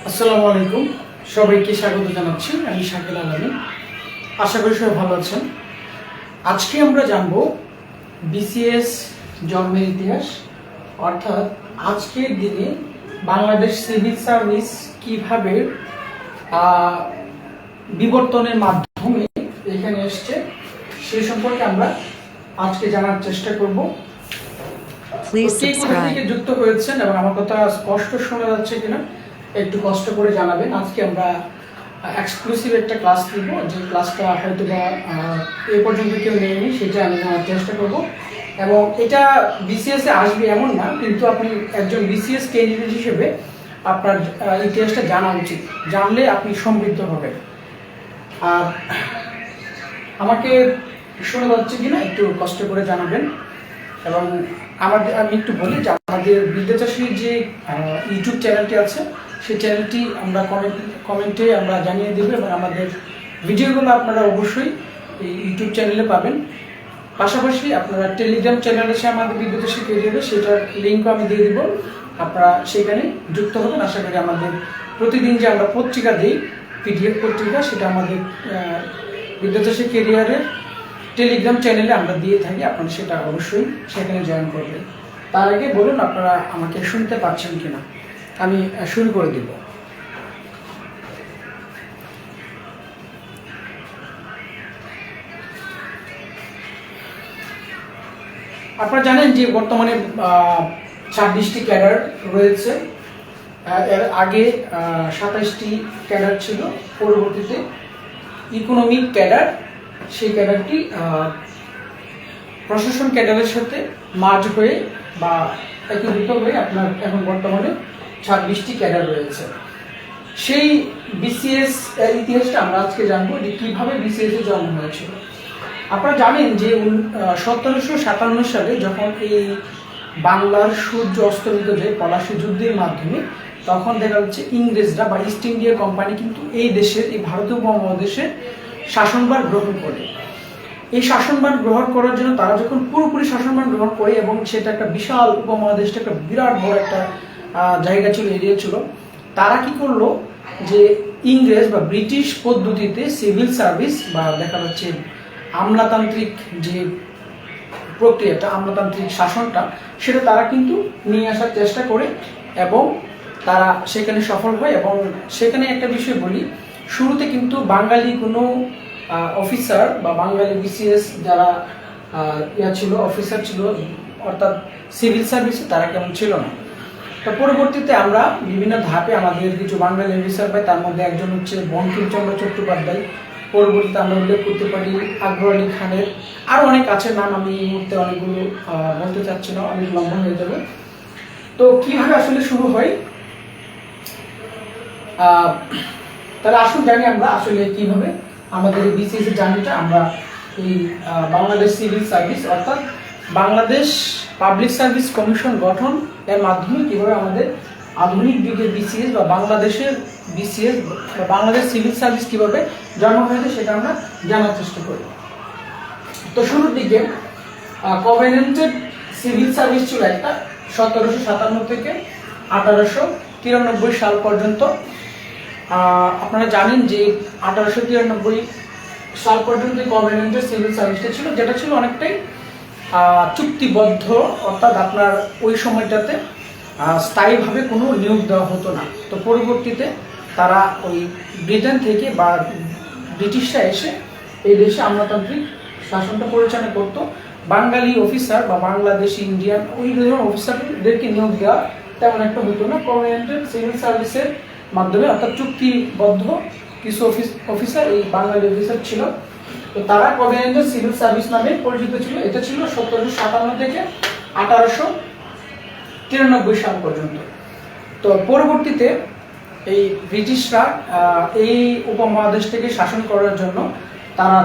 আসসালামু আলাইকুম, সবাইকে স্বাগত জানাচ্ছি। আমি শাকিল আলমী। আশা করি সবাই ভালো আছেন। আজকে আমরা জানব বিসিএস জন্মের ইতিহাস, অর্থাৎ আজকের দিনে বাংলাদেশ সিভিল সার্ভিস কিভাবে বিবর্তনের মাধ্যমে এখানে এসছে সে সম্পর্কে আমরা আজকে জানার চেষ্টা করব। কে কোথা থেকে যুক্ত হয়েছেন এবং আমার কথা স্পষ্ট শোনা যাচ্ছে কিনা একটু কষ্ট করে জানাবেন। আজকে আমরা এক্সক্লুসিভ একটা ক্লাস দিব, যে ক্লাসটা হয়তো বা এ পর্যন্ত কেউ নেয়নি, সেটা আমি জানার চেষ্টা করব। এবং এটা বিসিএস এ আসবে এমন না, কিন্তু আপনি একজন বিসিএস ক্যান্ডিডেট হিসেবে আপনার ইতিহাসটা জানা উচিত, জানলে আপনি সমৃদ্ধ হবেন। আর আমাকে শোনা যাচ্ছে কিনা একটু কষ্ট করে জানাবেন। এবং আমি একটু বলি যে আমাদের বিদ্যাচাষীর যে ইউটিউব চ্যানেলটি আছে, সেই চ্যানেলটি আমরা কমেন্টে আমরা জানিয়ে দেব, এবং আমাদের ভিডিওগুলো আপনারা অবশ্যই এই ইউটিউব চ্যানেলে পাবেন। পাশাপাশি আপনারা টেলিগ্রাম চ্যানেল আছে আমাদের বিদ্যাচাষী ক্যারিয়ারে, সেটার লিঙ্কও আমি দিয়ে দিব, আপনারা সেখানে যুক্ত হবেন। আশা করি আমাদের প্রতিদিন যে আমরা পত্রিকা দিই, পিডিএফ পত্রিকা, সেটা আমাদের বিদ্যাচাষী ক্যারিয়ারের টেলিগ্রাম চ্যানেলে আমরা দিয়ে থাকি। আপনারা সেটা অবশ্যই সেখানে জয়েন করবেন। তার আগে বলুন আপনারা আমাকে শুনতে পাচ্ছেন কিনা, আমি শুরু করে দিব। আপনারা জানেন যে বর্তমানে 26টি ক্যাডার রয়েছে। এর আগে 27টি ক্যাডার ছিল, পরবর্তীতে ইকোনমিক ক্যাডার, সেই ক্যাডারটি প্রশাসন ক্যাডারের সাথে মার্জ হয়ে বা একীভূত হয়ে আপনার এখন বর্তমানে 26টি ক্যাডার রয়েছে। সেই বিসিএস ইতিহাসটা আমরা আজকে জানবো, যে কীভাবে বিসিএস এর জন্ম হয়েছিল। আপনারা জানেন যে 1757 সালে যখন এই বাংলার সূর্য অস্তমিত যে পলাশী যুদ্ধের মাধ্যমে, তখন দেখা যাচ্ছে ইংরেজরা বা ইস্ট ইন্ডিয়া কোম্পানি কিন্তু এই দেশের, এই ভারতীয় উপমহাদেশের শাসনভার গ্রহণ করে। এই শাসনভার গ্রহণ করার জন্য তারা যখন পুরোপুরি শাসনভার গ্রহণ করে, এবং সেটা একটা বিশাল উপমহাদেশটা একটা বিরাট বড় একটা জায়গা ছিল, এরিয়া ছিল, তারা কি করলো যে ইংরেজ বা ব্রিটিশ পদ্ধতিতে সিভিল সার্ভিস বা দেখা যাচ্ছে আমলাতান্ত্রিক যে প্রক্রিয়াটা, আমলাতান্ত্রিক শাসনটা, সেটা তারা কিন্তু নিয়ে আসার চেষ্টা করে, এবং তারা সেখানে সফল হয়। এবং সেখানে একটা বিষয় বলি, শুরুতে কিন্তু বাঙালি কোনো অফিসার বা বাঙালি বিসিএস যারা ছিল, অফিসার ছিল, অর্থাৎ সিভিল সার্ভিসে, তারা কেমন ছিল না। তো পরবর্তীতে আমরা বিভিন্ন ধাপে আমাদের কিছু বাঙালি অফিসার পাই, তার মধ্যে একজন হচ্ছে বঙ্কিমচন্দ্র চট্টোপাধ্যায়। পরবর্তীতে আমরা উল্লেখ করতে পারি আকবর আলী খানের, আরও অনেক আছে নাম, আমি এই মুহূর্তে অনেকগুলো বলতে চাচ্ছি না, অনেক লম্বা হয়ে যাবে। তো কিভাবে আসলে শুরু হয়, তাহলে আসুন জানি আমরা আসলে কিভাবে আমাদের এই বিসিএস জার্নিটা আমরা এই বাংলাদেশ সিভিল সার্ভিস, অর্থাৎ বাংলাদেশ পাবলিক সার্ভিস কমিশন গঠন এর মাধ্যমে কিভাবে আমাদের আধুনিক যুগের বিসিএস বা বাংলাদেশের বিসিএস বা বাংলাদেশ সিভিল সার্ভিস কিভাবে জন্ম হয়েছে সেটা আমরা জানার চেষ্টা করি। তো শুরুর দিকে কভেনেন্টেড সিভিল সার্ভিস ছিল একটা, 1757 থেকে 1893 সাল পর্যন্ত। আপনারা জানেন যে 1893 সাল পর্যন্ত কভেনেন্টেড সিভিল সার্ভিসটা ছিল, যেটা ছিল অনেকটাই চুক্তিবদ্ধ, অর্থাৎ আপনার ওই সময়টাতে স্থায়ীভাবে কোনো নিয়োগ দেওয়া হতো না। তো পরবর্তীতে তারা ওই ব্রিটেন থেকে বা ব্রিটিশরা এসে এই দেশে আমলাতান্ত্রিক শাসনটা পরিচালনা করতো। বাঙালি অফিসার বা বাংলাদেশি ইন্ডিয়ান ওই ধরনের অফিসারদেরকে নিয়োগ দেওয়া তেমন একটা হতো না। কভেনেন্টেড সিভিল সার্ভিসের মাধ্যমে, অর্থাৎ চুক্তিবদ্ধ কিছু অফিসার, এই বাঙালি অফিসার ছিল, তো তারা কভেনেন্টেড সিভিল সার্ভিস নামে পরিচিত ছিল। এটা ছিল 1757 থেকে 1893 সাল পর্যন্ত। তো পরবর্তীতে এই ব্রিটিশরা এই উপমহাদেশ থেকে শাসন করার জন্য তারা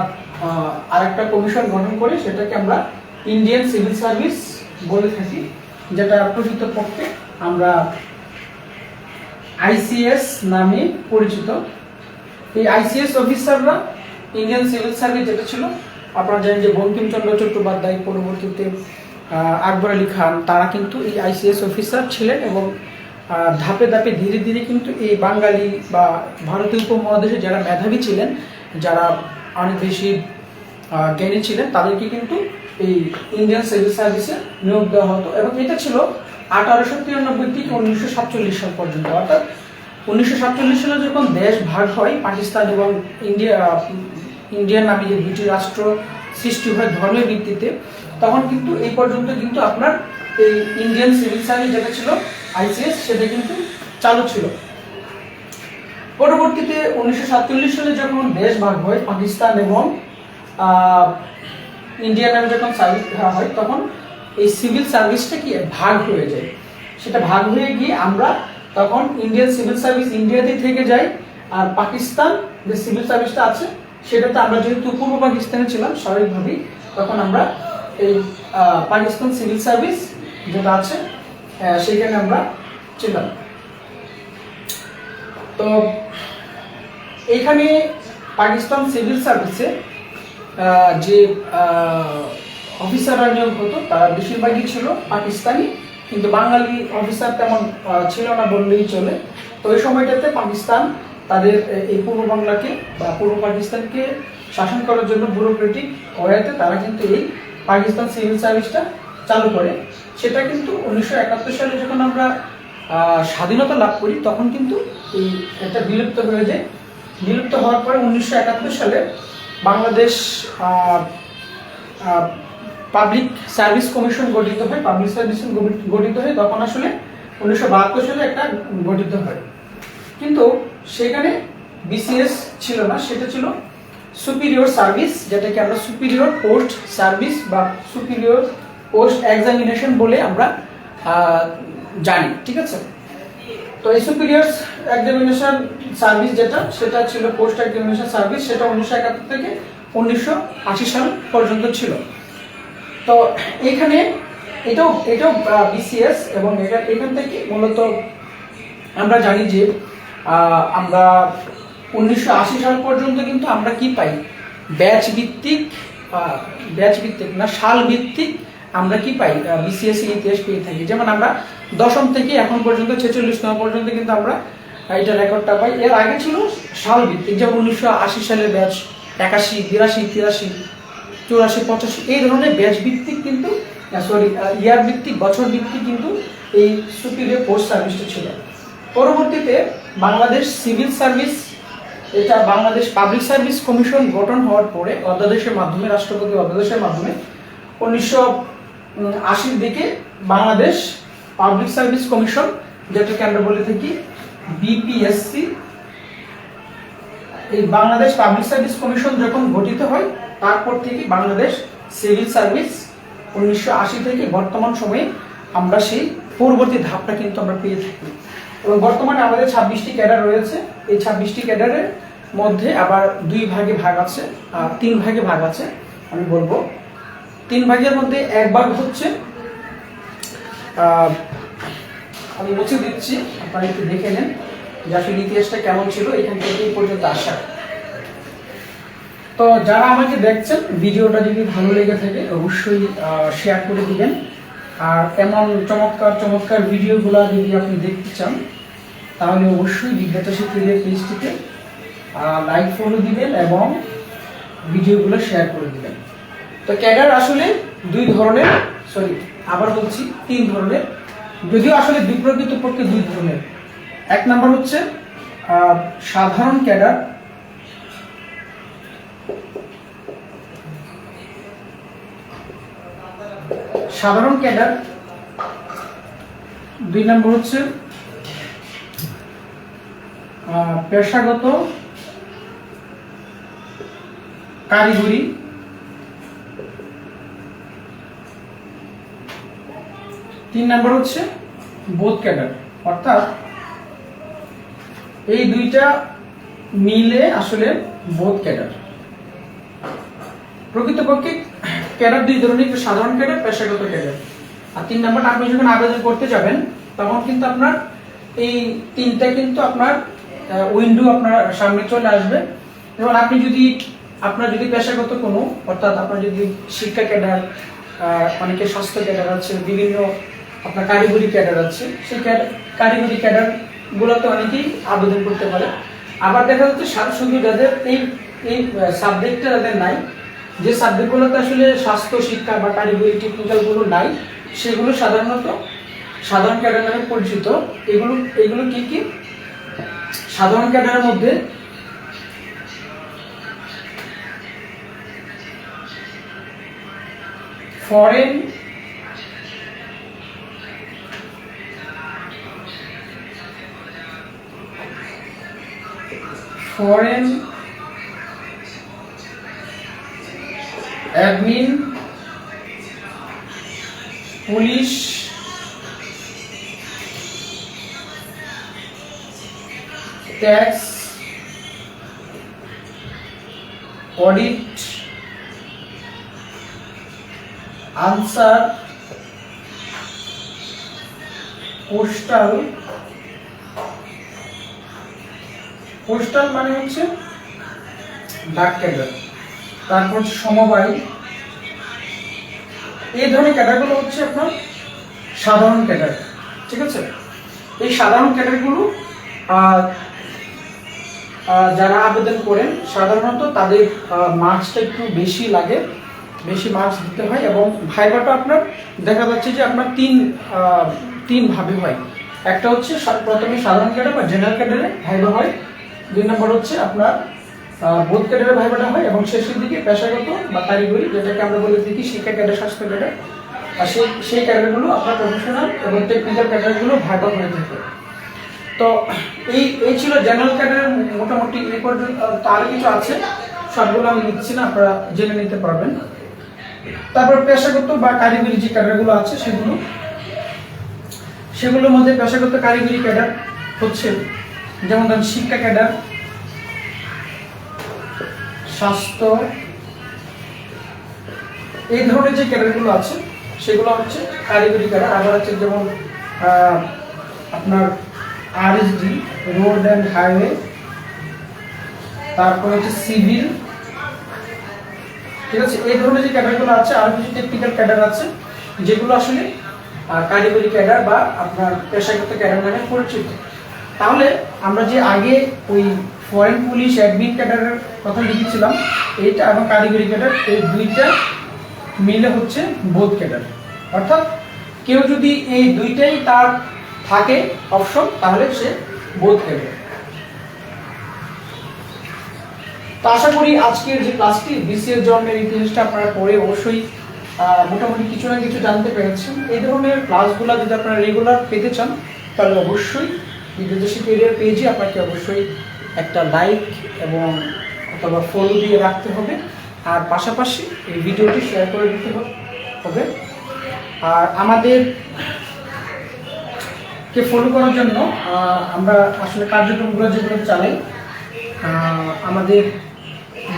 আরেকটা কমিশন গঠন করে, সেটাকে আমরা ইন্ডিয়ান সিভিল সার্ভিস বলে থাকি, যেটা প্রকৃতপক্ষে আমরা আইসিএস নামে পরিচিত। এই আইসিএস অফিসাররা ইন্ডিয়ান সিভিল সার্ভিস যেটা ছিল, আপনারা জানেন যে বঙ্কিমচন্দ্র চট্টোপাধ্যায়, পরবর্তীতে আকবর আলী খান, তারা কিন্তু এই আইসিএস অফিসার ছিলেন। এবং ধাপে ধাপে ধীরে ধীরে কিন্তু এই বাঙালি বা ভারতীয় উপমহাদেশে যারা মেধাবী ছিলেন, যারা অনেক বেশি জ্ঞানী ছিলেন, তাদেরকে কিন্তু এই ইন্ডিয়ান সিভিল সার্ভিসে নিয়োগ দেওয়া হতো। এবং এটা ছিল 1893 থেকে 1947 সাল পর্যন্ত। অর্থাৎ 1947 সালে যখন দেশ ভাগ হয়, পাকিস্তান এবং ইন্ডিয়ান নামে যে দুটি রাষ্ট্র সৃষ্টি হয় ধর্মের ভিত্তিতে, তখন কিন্তু এই পর্যন্ত কিন্তু আপনার এই ইন্ডিয়ান সিভিল সার্ভিস যেটা ছিল আইসিএস, সেটা কিন্তু চালু ছিল। পরবর্তীতে 1947 সালে যখন দেশ ভাগ হয়, পাকিস্তান এবং ইন্ডিয়ান নামে যখন সার্ভিস হয়, তখন এই সিভিল সার্ভিসটা কি ভাগ হয়ে যায়। সেটা ভাগ হয়ে গিয়ে আমরা তখন ইন্ডিয়ান সিভিল সার্ভিস ইন্ডিয়াতে থেকে যাই, আর পাকিস্তান যে সিভিল সার্ভিসটা আছে সেটাতে আমরা যেহেতু পূর্ব পাকিস্তানে ছিলাম স্বাভাবিকভাবেই, তখন আমরা এই পাকিস্তান সিভিল সার্ভিস যেটা আছে সেখানে আমরা ছিলাম। তো এখানে পাকিস্তান সিভিল সার্ভিসে যে অফিসাররা নিয়োগ হতো তারা বেশিরভাগই ছিল পাকিস্তানি, কিন্তু বাঙালি অফিসার তেমন ছিল না বললেই চলে। তো ওই সময়টাতে পাকিস্তান তাদের এই পূর্ব বাংলাকে বা পূর্ব পাকিস্তানকে শাসন করার জন্য ব্যুরোক্রেটিক ওয়েতে তারা কিন্তু এই পাকিস্তান সিভিল সার্ভিসটা চালু করে। সেটা কিন্তু 1971 সালে যখন আমরা স্বাধীনতা লাভ করি, তখন কিন্তু এই এটা বিলুপ্ত হয়ে যায়। বিলুপ্ত হওয়ার পরে 1971 সালে বাংলাদেশ পাবলিক সার্ভিস কমিশন গঠিত হয়। পাবলিক সার্ভিস গঠিত হয় তখন আসলে 1972 সালে একটা গঠিত হয়, কিন্তু সেখানে বিসিএস ছিল না, সেটা ছিল সুপিরিয়র সার্ভিস, যেটাকে আমরা সুপিরিয়র পোস্ট সার্ভিস বা সুপিরিয়র পোস্ট এক্সামিনেশন বলে আমরা জানি, ঠিক আছে। তো এই সুপিরিয়র এক্সামিনেশন সার্ভিস যেটা, সেটা ছিল পোস্ট এক্সামিনেশন সার্ভিস, সেটা 1971 থেকে 1980 সাল পর্যন্ত ছিল। তো এখানে এটাও বিসিএস, এবং এখান থেকে মূলত আমরা জানি যে আমরা 1980 সাল পর্যন্ত কিন্তু আমরা কি পাই, ব্যাচ ভিত্তিক না সাল ভিত্তিক আমরা কি পাই, বিসিএস ইতিহাস পেয়ে থাকি। যেমন আমরা দশম থেকে এখন পর্যন্ত 46তম পর্যন্ত কিন্তু আমরা এটা রেকর্ডটা পাই। এর আগে ছিল সাল ভিত্তিক, যেমন 1980 সালের ব্যাচ, 81, 82, 83, 84, 85 এই ধরনের ব্যাচ ভিত্তিক কিন্তু ইয়ার ভিত্তিক, বছর ভিত্তিক কিন্তু এই সুপিরিয়র পোস্ট সার্ভিসটা ছিল। পরবর্তীতে বাংলাদেশ সিভিল সার্ভিস, এটা বাংলাদেশ পাবলিক সার্ভিস কমিশন গঠন হওয়ার পরে অধ্যাদেশের মাধ্যমে, রাষ্ট্রপতি অধ্যাদেশের মাধ্যমে 1980-র দিকে বাংলাদেশ পাবলিক সার্ভিস কমিশন, যেটাকে আমরা বলে থাকি বিপিএসসি, এই বাংলাদেশ পাবলিক সার্ভিস কমিশন যখন গঠিত হয়, তারপর থেকে বাংলাদেশ সিভিল সার্ভিস 1980 থেকে বর্তমান সময়ে আমরা সেই পূর্ববর্তী ধাপটা কিন্তু আমরা পেয়ে থাকি। এবং বর্তমানে আমাদের 26টি ক্যাডার রয়েছে। এই 26টি ক্যাডারের মধ্যে আবার 2 ভাগে ভাগ আছে, 3 ভাগে ভাগ আছে। আমি বলবো 3 ভাগের মধ্যে 1 ভাগ হচ্ছে, আমি মুছে দিচ্ছি, আপনারা একটু দেখে নেন যে আসলে ইতিহাসটা কেমন ছিল এখান থেকে এই পর্যন্ত আসা। তো যারা আমাকে দেখছেন, ভিডিওটা যদি ভালো লেগে থাকে অবশ্যই শেয়ার করে দিবেন। আর এমন চমৎকার চমৎকার ভিডিওগুলো যদি আপনি দেখতে চান, তাহলে অবশ্যই বিদ্যাচাষী ক্যারিয়ার পেজটিতে লাইক ফলো দিবেন এবং ভিডিওগুলো শেয়ার করে দিবেন। তো ক্যাডার আসলে 2 ধরনের, আবার বলছি 3 ধরনের, যদিও আসলে প্রকৃতপক্ষে 2 ধরনের। 1 নম্বর হচ্ছে সাধারণ ক্যাডার, সাধারণ ক্যাডার। 2 নম্বর হচ্ছে পেশাগত কারিগরি। 3 নম্বর হচ্ছে বোধ ক্যাডার। অর্থাৎ এই 2টা মিলে আসলে বোধ ক্যাডার। প্রকৃতপক্ষে ক্যাডার 2 ধরনের, সাধারণ ক্যাডার, পেশাগত ক্যাডার। আর 3 নম্বর, আপনি যখন আবেদন করতে যাবেন তখন কিন্তু আপনার এই 3টা কিন্তু আপনার উইন্ডো আপনার সামনে চলে আসবে। যেমন আপনি যদি আপনার যদি পেশাগত কোনো, অর্থাৎ আপনার যদি শিক্ষা ক্যাডার, অনেকে স্বাস্থ্য ক্যাডার আছে, বিভিন্ন আপনার কারিগরি ক্যাডার আছে, সেই কারিগরি ক্যাডারগুলোতে অনেকেই আবেদন করতে পারে। আবার দেখা যাচ্ছে শুধু যাদের এই সাবজেক্টটা যাদের নাই, যে সাবজেক্টগুলোতে আসলে স্বাস্থ্য শিক্ষা বা কারিগরি টেকনিক্যালগুলো নাই, সেগুলো সাধারণত সাধারণ ক্যাডার নামে পরিচিত। এগুলো কি কি? সাধারণ ক্যাডারের মধ্যে foreign admin, police, tax, audit, answer, postal মানে হচ্ছে ডাক ক্যাডার, তারপর সমবায়, এই ধরনের ক্যাডারগুলো হচ্ছে আপনার সাধারণ ক্যাডার। ঠিক আছে, এই সাধারণ ক্যাডারগুলো যারা আবেদন করেন সাধারণত তাদের মার্কসটা একটু বেশি লাগে, বেশি মার্কস দিতে হয়, এবং ভাইভাটা আপনার দেখা যাচ্ছে যে আপনার তিন ভাবে হয়। একটা হচ্ছে প্রথমে সাধারণ ক্যাডার বা জেনারেল ক্যাডারে ভাইভা হয়, 2 নম্বর হচ্ছে আপনার বোধ ক্যাডারে ভাইভাটা হয়, এবং শেষের দিকে পেশাগত বা কারিগরি, যেটাকে আমরা বলে থাকি শিক্ষা ক্যাডার, স্বাস্থ্য ক্যাডার, আর সেই ক্যাডারগুলো আপনার প্রফেশনাল এবং টেকনিক্যাল ক্যাডারগুলো ভাইভা হয়ে থাকে। তো এই ছিল জেনারেল ক্যাডারের মোটামুটি এই পর্যন্ত। আরও কিছু আছে, সবগুলো আমি লিখছি না, আপনারা জেনে নিতে পারবেন। তারপর পেশাগত বা কারিগরি যে ক্যাডারগুলো আছে সেগুলোর মধ্যে পেশাগত কারিগরি ক্যাডার হচ্ছে যেমন ধরেন শিক্ষা ক্যাডার, স্বাস্থ্য, এই ধরনের যে ক্যাডারগুলো আছে সেগুলো হচ্ছে কারিগরি ক্যাডার। আবার আছে যেমন আপনার RSD, রোড অ্যান্ড হাইওয়ে, তারপর হচ্ছে সিভিল। ঠিক আছে, এই ধরনের যে ক্যাডারগুলো আছে। আর কিছু টেকনিক্যাল ক্যাডার আছে যেগুলো আসলে কারিগরি ক্যাডার বা আপনার পেশাগত ক্যাডার নামে পরিচিত। তাহলে আমরা যে আগে ওই ফরেন পুলিশ অ্যাডমিন ক্যাডারের কথা লিখেছিলাম, এইটা এবং কারিগরি ক্যাডার, এই দুইটা মিলে হচ্ছে বোধ ক্যাডার। অর্থাৎ কেউ যদি এই দুইটাই তার থাকে অপশন, তাহলে সে বোধ ক্যাডার। তো আশা করি আজকের যে ক্লাসটি বিসিএস জন্মের ইতিহাসটা আপনারা পড়ে অবশ্যই মোটামুটি কিছু না কিছু জানতে পেরেছেন। এই ধরনের ক্লাসগুলো যদি আপনারা রেগুলার পেতে চান, তাহলে অবশ্যই বিদেশি ক্যারিয়ার পেজে আপনাকে অবশ্যই একটা লাইক এবং অথবা ফলো দিয়ে রাখতে হবে, আর পাশাপাশি এই ভিডিওটি শেয়ার করে দিতে হবে। আর আমাদেরকে ফলো করার জন্য আমরা আসলে কার্যক্রমগুলো যেগুলো চালাই, আমাদের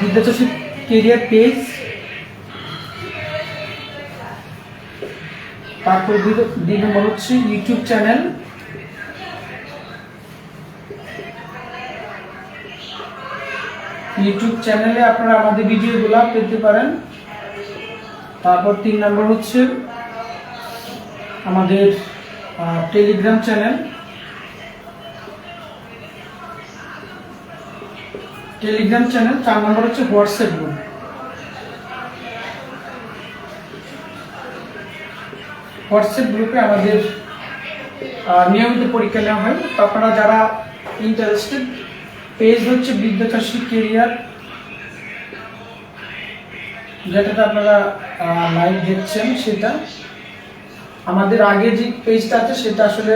বিদ্যাচষী ক্যারিয়ার পেজ, তারপর 2 নম্বর হচ্ছে ইউটিউব চ্যানেল, ইউটিউব চ্যানেলে আপনারা আমাদের ভিডিওগুলো পেতে পারেন। তারপর 3 নম্বর হচ্ছে আমাদের টেলিগ্রাম চ্যানেল, টেলিগ্রাম চ্যানেল। 4 নম্বর হচ্ছে হোয়াটসঅ্যাপ গ্রুপ। হোয়াটসঅ্যাপ গ্রুপে আমাদের নিয়মিত পরীক্ষা নেওয়া হয়। তো আপনারা যারা ইন্টারেস্টেড, পেজ হচ্ছে বিদ্যাচষী ক্যারিয়ার, যেটাতে আপনারা লাইভ দেখছেন সেটা। আমাদের আগে যে পেজটা আছে সেটা আসলে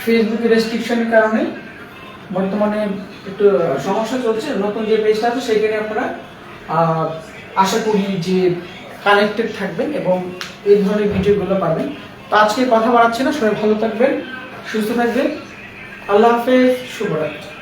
ফেসবুকে রেস্ট্রিকশনের কারণে বর্তমানে একটু সমস্যা চলছে। নতুন যে পেজটা আছে সেখানে আপনারা আশা করি যে কানেক্টেড থাকবেন এবং এই ধরনের ভিডিওগুলো পাবেন। তো আজকে কথা বাড়াচ্ছি না, সবাই ভালো থাকবেন, সুস্থ থাকবেন। আল্লাহ হাফেজ, শুভরাত্রি।